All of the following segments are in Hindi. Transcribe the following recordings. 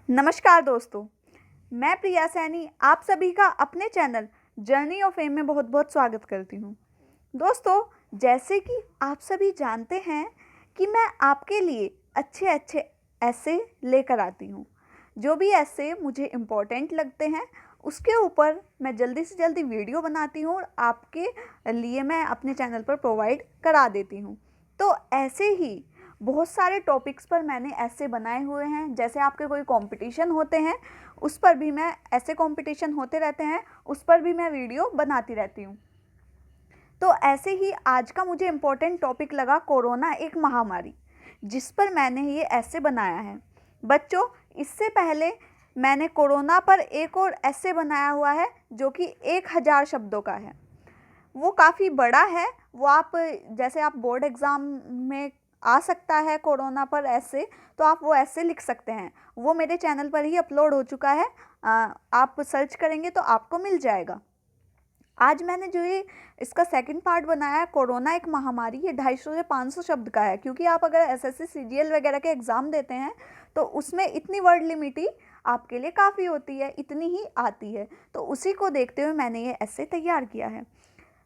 नमस्कार दोस्तों, मैं प्रिया सैनी आप सभी का अपने चैनल जर्नी ऑफ एम में बहुत बहुत स्वागत करती हूँ। दोस्तों, जैसे कि आप सभी जानते हैं कि मैं आपके लिए अच्छे अच्छे ऐसे लेकर आती हूँ। जो भी ऐसे मुझे इम्पोर्टेंट लगते हैं उसके ऊपर मैं जल्दी से जल्दी वीडियो बनाती हूँ और आपके लिए मैं अपने चैनल पर प्रोवाइड करा देती हूँ। तो ऐसे ही बहुत सारे टॉपिक्स पर मैंने ऐसे बनाए हुए हैं। जैसे आपके कोई कंपटीशन होते हैं उस पर भी मैं ऐसे कंपटीशन होते रहते हैं उस पर भी मैं वीडियो बनाती रहती हूँ। तो ऐसे ही आज का मुझे इम्पोर्टेंट टॉपिक लगा कोरोना एक महामारी, जिस पर मैंने ये ऐसे बनाया है। बच्चों, इससे पहले मैंने कोरोना पर एक और ऐसे बनाया हुआ है जो कि 1000 शब्दों का है। वो काफ़ी बड़ा है। वो आप जैसे आप बोर्ड एग्ज़ाम में आ सकता है कोरोना पर ऐसे, तो आप वो ऐसे लिख सकते हैं। वो मेरे चैनल पर ही अपलोड हो चुका है। आप सर्च करेंगे तो आपको मिल जाएगा। आज मैंने जो ये इसका सेकंड पार्ट बनाया है कोरोना एक महामारी, ये 250 से 500 शब्द का है। क्योंकि आप अगर एसएससी सीजीएल वगैरह के एग्ज़ाम देते हैं तो उसमें इतनी वर्ड लिमिट ही आपके लिए काफ़ी होती है, इतनी ही आती है। तो उसी को देखते हुए मैंने ये ऐसे तैयार किया है।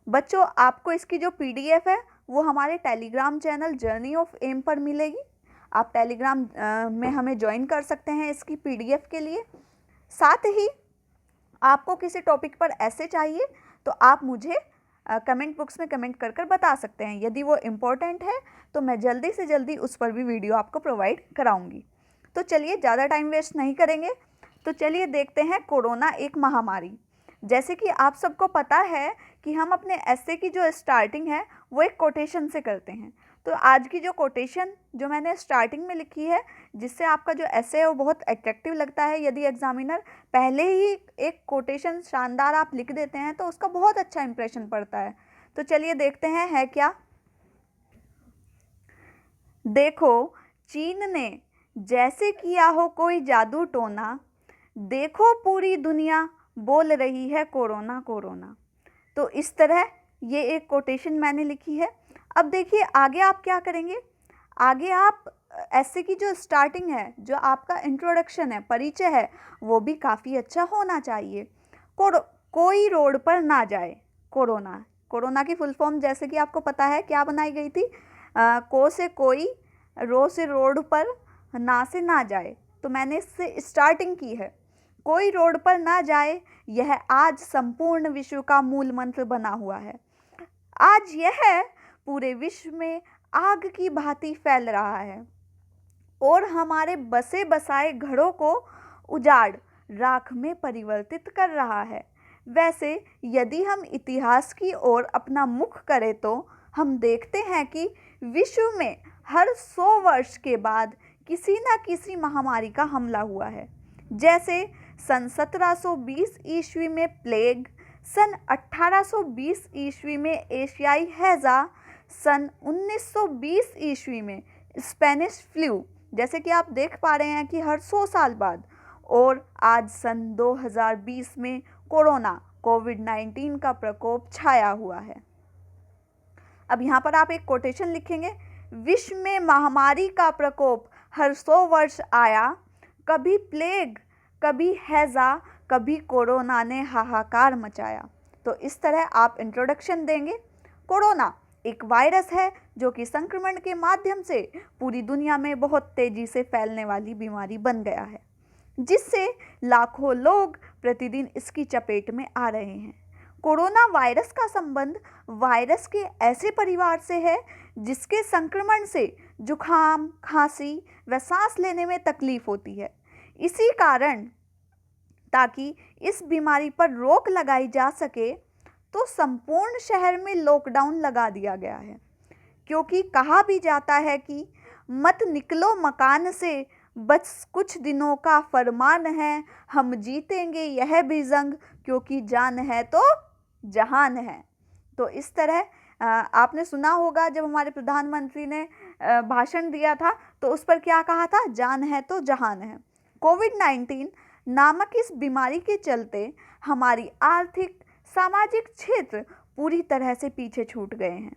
बच्चों, आपको इसकी जो पीडीएफ है वो हमारे Telegram channel journey of M पर मिलेगी। आप टेलीग्राम में हमें ज्वाइन कर सकते हैं इसकी पीडीएफ के लिए। साथ ही आपको किसी टॉपिक पर ऐसे चाहिए तो आप मुझे कमेंट बॉक्स में कमेंट कर कर बता सकते हैं। यदि वो इम्पोर्टेंट है तो मैं जल्दी से जल्दी उस पर भी वीडियो आपको प्रोवाइड कराऊंगी। तो चलिए, ज़्यादा टाइम वेस्ट नहीं करेंगे, तो चलिए देखते हैं कोरोना एक महामारी। जैसे कि आप सबको पता है कि हम अपने ऐसे की जो स्टार्टिंग है वो एक कोटेशन से करते हैं। तो आज की जो कोटेशन जो मैंने स्टार्टिंग में लिखी है, जिससे आपका जो ऐसे है वो बहुत अट्रैक्टिव लगता है। यदि एग्जामिनर पहले ही एक कोटेशन शानदार आप लिख देते हैं तो उसका बहुत अच्छा इंप्रेशन पड़ता है। तो चलिए देखते हैं है क्या। देखो, चीन ने जैसे किया हो कोई जादू टोना, देखो पूरी दुनिया बोल रही है कोरोना कोरोना। तो इस तरह ये एक कोटेशन मैंने लिखी है। अब देखिए आगे आप क्या करेंगे। आगे आप ऐसे की जो स्टार्टिंग है, जो आपका इंट्रोडक्शन है, परिचय है, वो भी काफ़ी अच्छा होना चाहिए। कोई रोड पर ना जाए। कोरोना कोरोना की फुल फॉर्म जैसे कि आपको पता है क्या बनाई गई थी। को से कोई, रो से रोड पर, ना से ना जाए। तो मैंने इससे स्टार्टिंग की है। कोई रोड पर ना जाए, यह आज संपूर्ण विश्व का मूल मंत्र बना हुआ है। आज यह पूरे विश्व में आग की भांति फैल रहा है और हमारे बसे बसाए घरों को उजाड़ राख में परिवर्तित कर रहा है। वैसे यदि हम इतिहास की ओर अपना मुख करें तो हम देखते हैं कि विश्व में हर 100 वर्ष के बाद किसी न किसी महामारी का हमला हुआ है। जैसे सन 1720 ईस्वी में प्लेग, सन 1820 ईस्वी में एशियाई हैज़ा, सन 1920 ईस्वी में स्पेनिश फ्लू, जैसे कि आप देख पा रहे हैं कि हर 100 साल बाद, और आज सन 2020 में कोरोना कोविड-19 का प्रकोप छाया हुआ है। अब यहाँ पर आप एक कोटेशन लिखेंगे। विश्व में महामारी का प्रकोप हर 100 वर्ष आया, कभी प्लेग, कभी हैज़ा, कभी कोरोना ने हाहाकार मचाया। तो इस तरह आप इंट्रोडक्शन देंगे। कोरोना एक वायरस है जो कि संक्रमण के माध्यम से पूरी दुनिया में बहुत तेज़ी से फैलने वाली बीमारी बन गया है, जिससे लाखों लोग प्रतिदिन इसकी चपेट में आ रहे हैं। कोरोना वायरस का संबंध वायरस के ऐसे परिवार से है जिसके संक्रमण से जुखाम, खांसी व सांस लेने में तकलीफ होती है। इसी कारण ताकि इस बीमारी पर रोक लगाई जा सके तो संपूर्ण शहर में लॉकडाउन लगा दिया गया है। क्योंकि कहा भी जाता है कि मत निकलो मकान से, बस कुछ दिनों का फरमान है, हम जीतेंगे यह भी जंग, क्योंकि जान है तो जहान है। तो इस तरह आपने सुना होगा जब हमारे प्रधानमंत्री ने भाषण दिया था तो उस पर क्या कहा था, जान है तो जहान है। कोविड-19 नामक इस बीमारी के चलते हमारी आर्थिक सामाजिक क्षेत्र पूरी तरह से पीछे छूट गए हैं।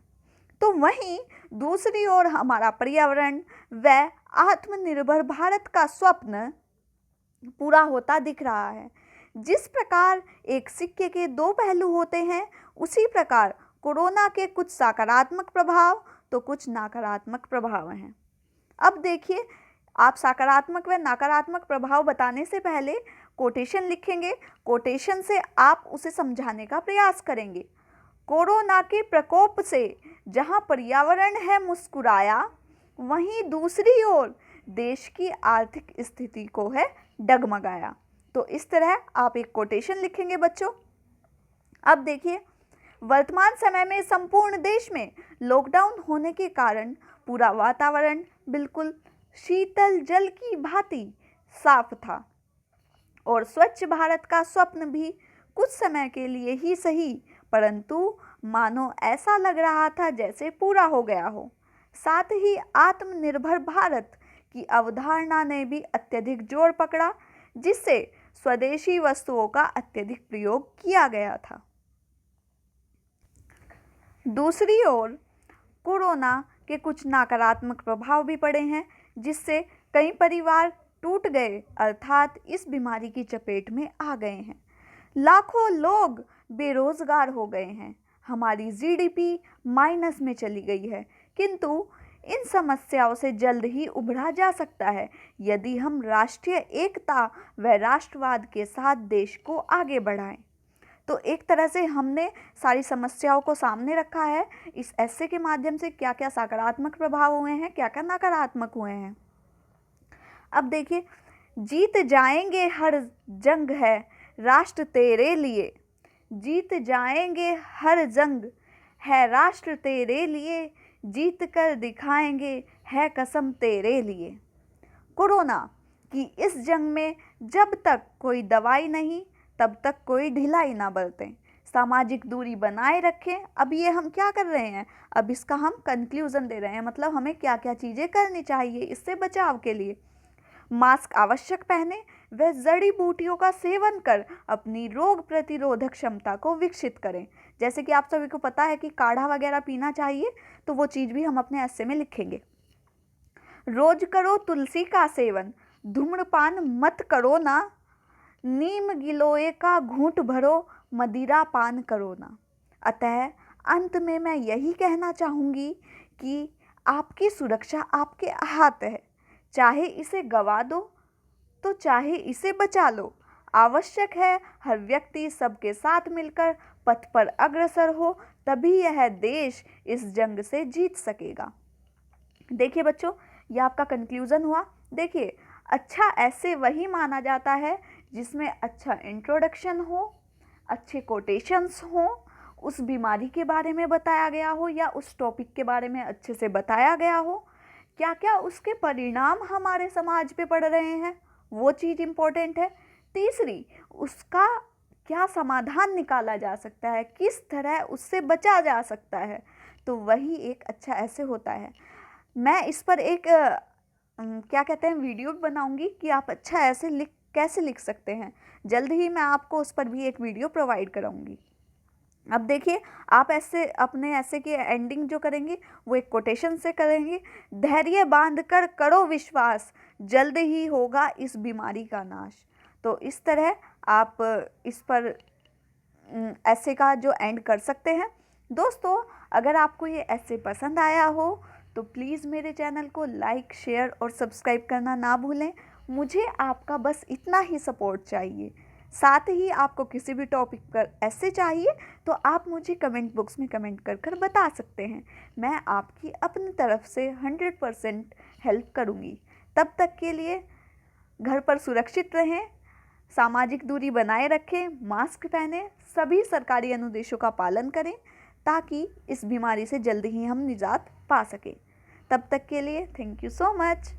तो वहीं दूसरी ओर हमारा पर्यावरण व आत्मनिर्भर भारत का स्वप्न पूरा होता दिख रहा है। जिस प्रकार एक सिक्के के दो पहलू होते हैं, उसी प्रकार कोरोना के कुछ सकारात्मक प्रभाव तो कुछ नकारात्मक प्रभाव हैं। अब देखिए, आप सकारात्मक व नकारात्मक प्रभाव बताने से पहले कोटेशन लिखेंगे। कोटेशन से आप उसे समझाने का प्रयास करेंगे। कोरोना के प्रकोप से जहां पर्यावरण है मुस्कुराया, वहीं दूसरी ओर देश की आर्थिक स्थिति को है डगमगाया। तो इस तरह आप एक कोटेशन लिखेंगे बच्चों। अब देखिए, वर्तमान समय में संपूर्ण देश में लॉकडाउन होने के कारण पूरा वातावरण बिल्कुल शीतल जल की भांति साफ था और स्वच्छ भारत का स्वप्न भी कुछ समय के लिए ही सही, परंतु मानो ऐसा लग रहा था जैसे पूरा हो गया हो। साथ ही आत्मनिर्भर भारत की अवधारणा ने भी अत्यधिक जोर पकड़ा, जिससे स्वदेशी वस्तुओं का अत्यधिक प्रयोग किया गया था। दूसरी ओर कोरोना के कुछ नकारात्मक प्रभाव भी पड़े हैं, जिससे कई परिवार टूट गए, अर्थात इस बीमारी की चपेट में आ गए हैं। लाखों लोग बेरोजगार हो गए हैं। हमारी जीडीपी माइनस में चली गई है, किंतु इन समस्याओं से जल्द ही उभरा जा सकता है यदि हम राष्ट्रीय एकता व राष्ट्रवाद के साथ देश को आगे बढ़ाएं। तो एक तरह से हमने सारी समस्याओं को सामने रखा है। इस ऐसे के माध्यम से क्या क्या सकारात्मक प्रभाव हुए हैं, क्या क्या नकारात्मक हुए हैं। अब देखिए, जीत जाएंगे हर जंग है राष्ट्र तेरे लिए, जीत जाएंगे हर जंग है राष्ट्र तेरे लिए, जीत कर दिखाएंगे है कसम तेरे लिए। कोरोना की इस जंग में जब तक कोई दवाई नहीं, तब तक कोई ढिलाई ना बरतें, सामाजिक दूरी बनाए रखें। अब ये हम क्या कर रहे हैं, अब इसका हम कंक्लूजन दे रहे हैं, मतलब हमें क्या क्या चीज़ें करनी चाहिए इससे बचाव के लिए। मास्क आवश्यक पहने व जड़ी बूटियों का सेवन कर अपनी रोग प्रतिरोधक क्षमता को विकसित करें। जैसे कि आप सभी को पता है कि काढ़ा वगैरह पीना चाहिए, तो वो चीज़ भी हम अपने ऐसे में लिखेंगे। रोज करो तुलसी का सेवन, धूम्रपान मत करो ना, नीम गिलोय का घूंट भरो, मदिरा पान करो ना। अतः अंत में मैं यही कहना चाहूँगी कि आपकी सुरक्षा आपके हाथ है। चाहे इसे गवा दो तो चाहे इसे बचा लो। आवश्यक है हर व्यक्ति सबके साथ मिलकर पथ पर अग्रसर हो, तभी यह देश इस जंग से जीत सकेगा। देखिए बच्चों, यह आपका कंक्लूजन हुआ। देखिए, अच्छा ऐसे वही माना जाता है जिसमें अच्छा इंट्रोडक्शन हो, अच्छे कोटेशंस हो, उस बीमारी के बारे में बताया गया हो या उस टॉपिक के बारे में अच्छे से बताया गया हो, क्या क्या उसके परिणाम हमारे समाज पे पड़ रहे हैं, वो चीज़ इम्पोर्टेंट है। तीसरी, उसका क्या समाधान निकाला जा सकता है, किस तरह उससे बचा जा सकता है, तो वही एक अच्छा ऐसे होता है। मैं इस पर एक क्या कहते हैं वीडियो बनाऊंगी कि आप अच्छा ऐसे कैसे लिख सकते हैं। जल्द ही मैं आपको उस पर भी एक वीडियो प्रोवाइड कराऊंगी। अब देखिए, आप ऐसे अपने ऐसे की एंडिंग जो करेंगे वो एक कोटेशन से करेंगे। धैर्य बांध कर करो विश्वास, जल्द ही होगा इस बीमारी का नाश। तो इस तरह आप इस पर ऐसे का जो एंड कर सकते हैं। दोस्तों, अगर आपको ये ऐसे पसंद आया हो तो प्लीज़ मेरे चैनल को लाइक, शेयर और सब्सक्राइब करना ना भूलें। मुझे आपका बस इतना ही सपोर्ट चाहिए। साथ ही आपको किसी भी टॉपिक पर ऐसे चाहिए तो आप मुझे कमेंट बॉक्स में कमेंट कर बता सकते हैं। मैं आपकी अपनी तरफ से 100% हेल्प करूँगी। तब तक के लिए घर पर सुरक्षित रहें, सामाजिक दूरी बनाए रखें, मास्क पहनें, सभी सरकारी अनुदेशों का पालन करें ताकि इस बीमारी से जल्द ही हम निजात पा सकें। तब तक के लिए थैंक यू सो मच।